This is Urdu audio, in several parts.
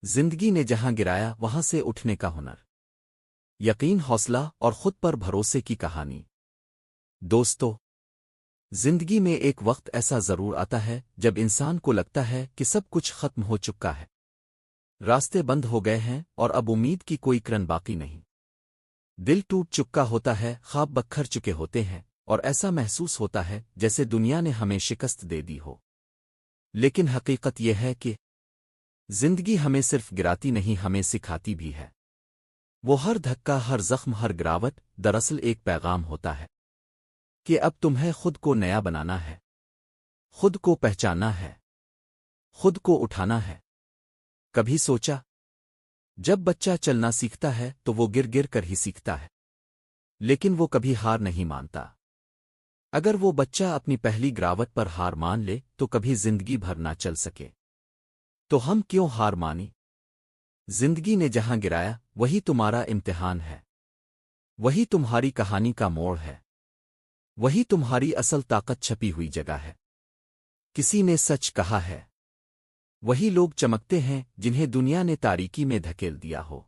زندگی نے جہاں گرایا وہاں سے اٹھنے کا ہنر، یقین، حوصلہ اور خود پر بھروسے کی کہانی۔ دوستو، زندگی میں ایک وقت ایسا ضرور آتا ہے جب انسان کو لگتا ہے کہ سب کچھ ختم ہو چکا ہے، راستے بند ہو گئے ہیں اور اب امید کی کوئی کرن باقی نہیں۔ دل ٹوٹ چکا ہوتا ہے، خواب بکھر چکے ہوتے ہیں اور ایسا محسوس ہوتا ہے جیسے دنیا نے ہمیں شکست دے دی ہو۔ لیکن حقیقت یہ ہے کہ زندگی ہمیں صرف گراتی نہیں، ہمیں سکھاتی بھی ہے۔ وہ ہر دھکا، ہر زخم، ہر گراوٹ دراصل ایک پیغام ہوتا ہے کہ اب تمہیں خود کو نیا بنانا ہے، خود کو پہچاننا ہے، خود کو اٹھانا ہے۔ کبھی سوچا، جب بچہ چلنا سیکھتا ہے تو وہ گر گر کر ہی سیکھتا ہے، لیکن وہ کبھی ہار نہیں مانتا۔ اگر وہ بچہ اپنی پہلی گراوٹ پر ہار مان لے تو کبھی زندگی بھر نہ چل سکے۔ تو ہم کیوں ہار مانی؟ زندگی نے جہاں گرایا وہی تمہارا امتحان ہے، وہی تمہاری کہانی کا موڑ ہے، وہی تمہاری اصل طاقت چھپی ہوئی جگہ ہے۔ کسی نے سچ کہا ہے، وہی لوگ چمکتے ہیں جنہیں دنیا نے تاریکی میں دھکیل دیا ہو۔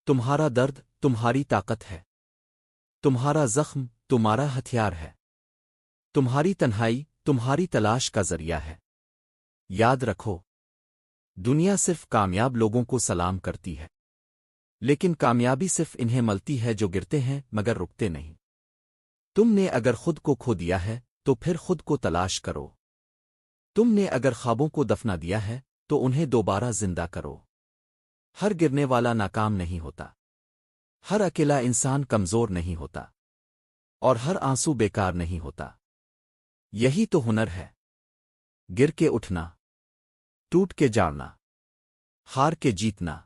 تمہارا درد تمہاری طاقت ہے، تمہارا زخم تمہارا ہتھیار ہے، تمہاری تنہائی تمہاری تلاش کا ذریعہ ہے۔ یاد رکھو، دنیا صرف کامیاب لوگوں کو سلام کرتی ہے، لیکن کامیابی صرف انہیں ملتی ہے جو گرتے ہیں مگر رکتے نہیں۔ تم نے اگر خود کو کھو دیا ہے تو پھر خود کو تلاش کرو۔ تم نے اگر خوابوں کو دفنا دیا ہے تو انہیں دوبارہ زندہ کرو۔ ہر گرنے والا ناکام نہیں ہوتا، ہر اکیلا انسان کمزور نہیں ہوتا، اور ہر آنسو بیکار نہیں ہوتا۔ یہی تو ہنر ہے، گر کے اٹھنا، ٹوٹ کے جاڑنا، ہار کے جیتنا۔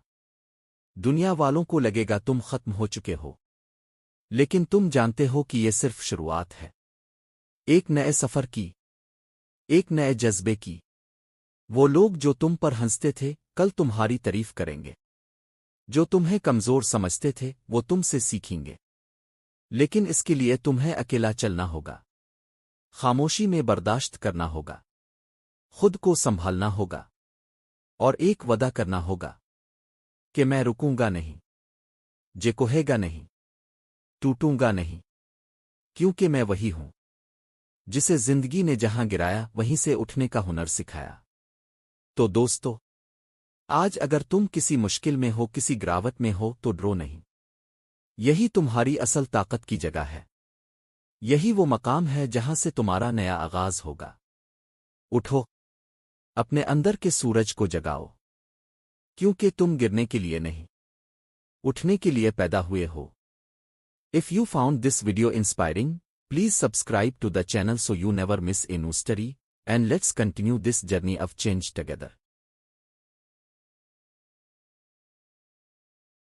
دنیا والوں کو لگے گا تم ختم ہو چکے ہو، لیکن تم جانتے ہو کہ یہ صرف شروعات ہے، ایک نئے سفر کی، ایک نئے جذبے کی۔ وہ لوگ جو تم پر ہنستے تھے کل تمہاری تعریف کریں گے، جو تمہیں کمزور سمجھتے تھے وہ تم سے سیکھیں گے، لیکن اس کے لیے تمہیں اکیلا چلنا ہوگا، خاموشی میں برداشت کرنا ہوگا، خود کو سنبھالنا ہوگا، اور ایک وعدہ کرنا ہوگا کہ میں رکوں گا نہیں، جھکوں گا نہیں، ٹوٹوں گا نہیں، کیونکہ میں وہی ہوں جسے زندگی نے جہاں گرایا وہیں سے اٹھنے کا ہنر سکھایا۔ تو دوستو، آج اگر تم کسی مشکل میں ہو، کسی گراوٹ میں ہو تو ڈرو نہیں۔ یہی تمہاری اصل طاقت کی جگہ ہے، یہی وہ مقام ہے جہاں سے تمہارا نیا آغاز ہوگا۔ اٹھو، اپنے اندر کے سورج کو جگاؤ، کیونکہ تم گرنے کے لیے نہیں، اٹھنے کے لیے پیدا ہوئے ہو۔ If you found this video inspiring, please subscribe to the channel so you never miss a new story, and let's continue this journey of change together.